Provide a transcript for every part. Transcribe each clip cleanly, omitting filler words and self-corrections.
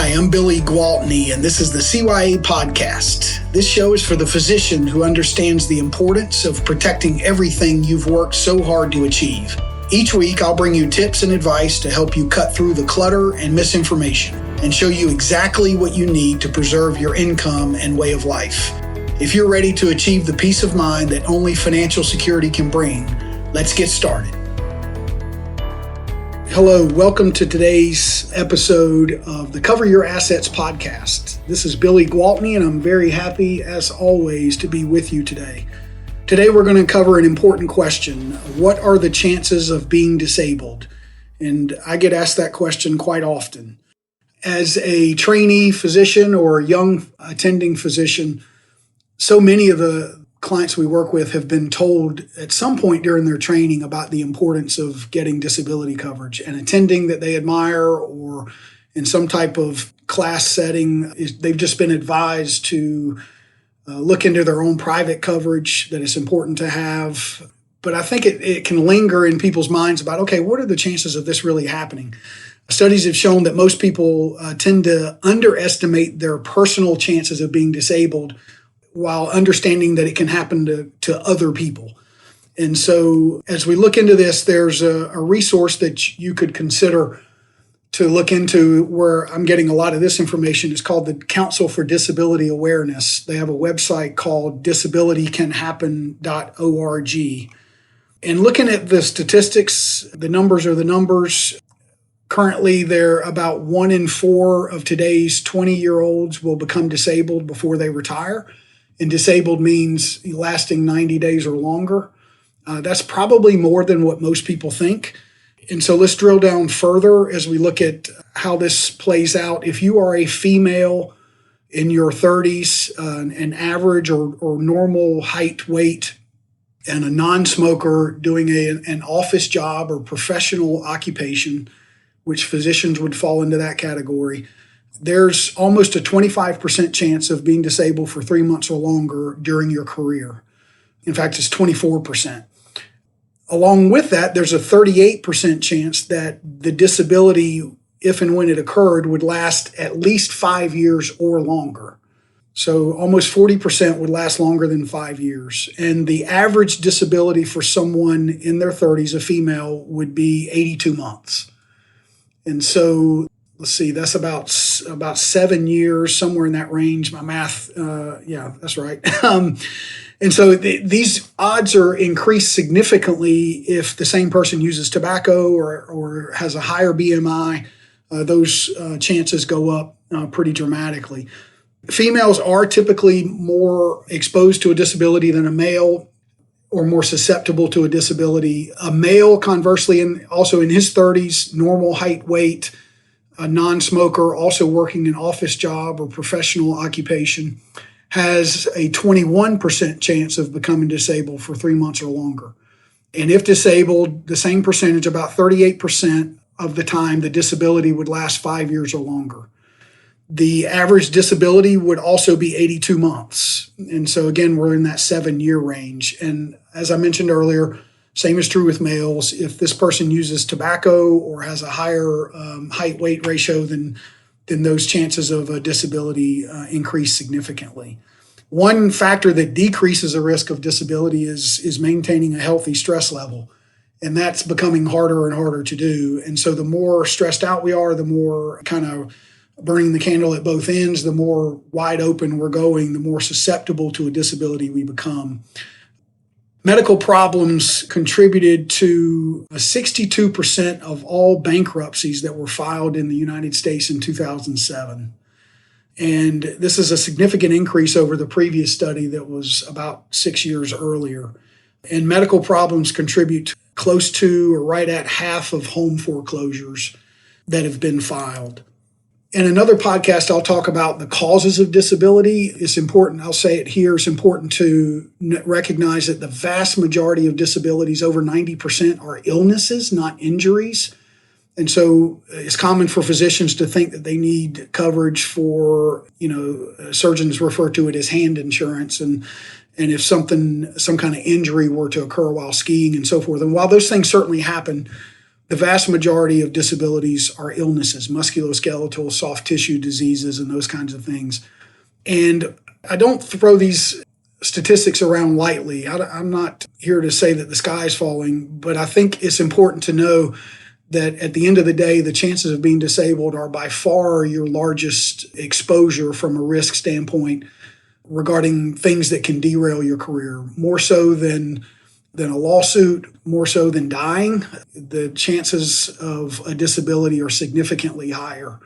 Hi, I'm Billy Gwaltney, and this is the CYA Podcast. This show is for the physician who understands the importance of protecting everything you've worked so hard to achieve. Each week, I'll bring you tips and advice to help you cut through the clutter and misinformation and show you exactly what you need to preserve your income and way of life. If you're ready to achieve the peace of mind that only financial security can bring, let's get started. Hello, welcome to today's episode of the Cover Your Assets podcast. This is Billy Gwaltney, and I'm very happy, as always, to be with you today. Today, we're going to cover an important question. What are the chances of being disabled? And I get asked that question quite often. As a trainee physician or a young attending physician, so many of the clients we work with have been told at some point during their training about the importance of getting disability coverage. And attending that they admire or in some type of class setting, they've just been advised to look into their own private coverage, that it's important to have. But I think it can linger in people's minds about, okay, what are the chances of this really happening? Studies have shown that most people tend to underestimate their personal chances of being disabled while understanding that it can happen to other people. And so as we look into this, there's a resource that you could consider to look into where I'm getting a lot of this information. It's called the Council for Disability Awareness. They have a website called disabilitycanhappen.org. And looking at the statistics, the numbers are the numbers. Currently, they're about 1 in 4 of today's 20-year-olds will become disabled before they retire. And disabled means lasting 90 days or longer. That's probably more than what most people think. And so let's drill down further as we look at how this plays out. If you are a female in your 30s, an average or normal height, weight, and a non-smoker doing an office job or professional occupation, which physicians would fall into that category, there's almost a 25% chance of being disabled for 3 months or longer during your career. In fact, it's 24%. Along with that, there's a 38% chance that the disability, if and when it occurred, would last at least 5 years or longer. So almost 40% would last longer than 5 years. And the average disability for someone in their 30s, a female, would be 82 months. And so let's see, that's about 7 years, somewhere in that range. My math, yeah, that's right. And so these odds are increased significantly if the same person uses tobacco or has a higher BMI. Those chances go up pretty dramatically. Females are typically more exposed to a disability than a male, or more susceptible to a disability. A male, conversely, also in his 30s, normal height, weight, a non-smoker, also working an office job or professional occupation, has a 21% chance of becoming disabled for 3 months or longer. And if disabled, the same percentage, about 38% of the time, the disability would last 5 years or longer. The average disability would also be 82 months. And so again, we're in that 7-year range. And as I mentioned earlier, same is true with males. If this person uses tobacco or has a higher height-weight ratio, then those chances of a disability increase significantly. One factor that decreases the risk of disability is maintaining a healthy stress level. And that's becoming harder and harder to do. And so the more stressed out we are, the more kind of burning the candle at both ends, the more wide open we're going, the more susceptible to a disability we become. Medical problems contributed to 62% of all bankruptcies that were filed in the United States in 2007. And this is a significant increase over the previous study that was about 6 years earlier. And medical problems contribute close to or right at half of home foreclosures that have been filed. In another podcast, I'll talk about the causes of disability. It's important, I'll say it here, it's important to recognize that the vast majority of disabilities, over 90%, are illnesses, not injuries. And so it's common for physicians to think that they need coverage for, surgeons refer to it as hand insurance. And if some kind of injury were to occur while skiing and so forth. And while those things certainly happen, the vast majority of disabilities are illnesses, musculoskeletal, soft tissue diseases, and those kinds of things. And I don't throw these statistics around lightly. I'm not here to say that the sky is falling, but I think it's important to know that at the end of the day, the chances of being disabled are by far your largest exposure from a risk standpoint regarding things that can derail your career, more so than a lawsuit, more so than dying. The chances of a disability are significantly higher.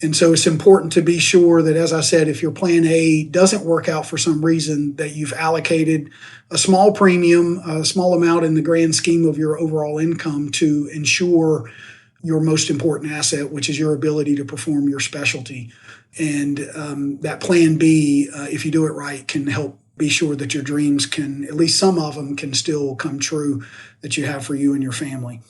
And so it's important to be sure that, as I said, if your plan A doesn't work out for some reason, that you've allocated a small premium, a small amount in the grand scheme of your overall income to ensure your most important asset, which is your ability to perform your specialty. And that plan B, if you do it right, can help be sure that your dreams can, at least some of them, can still come true that you have for you and your family.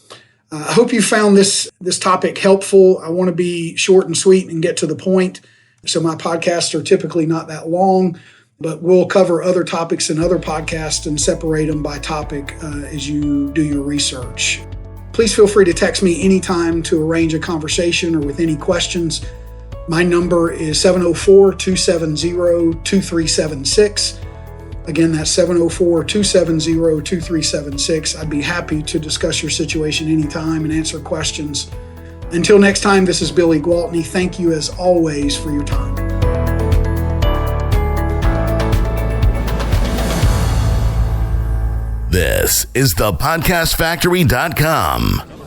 I hope you found this topic helpful. I want to be short and sweet and get to the point. So my podcasts are typically not that long, but we'll cover other topics in other podcasts and separate them by topic as you do your research. Please feel free to text me anytime to arrange a conversation or with any questions. My number is 704-270-2376. Again, that's 704-270-2376. I'd be happy to discuss your situation anytime and answer questions. Until next time, this is Billy Gwaltney. Thank you as always for your time. This is thepodcastfactory.com.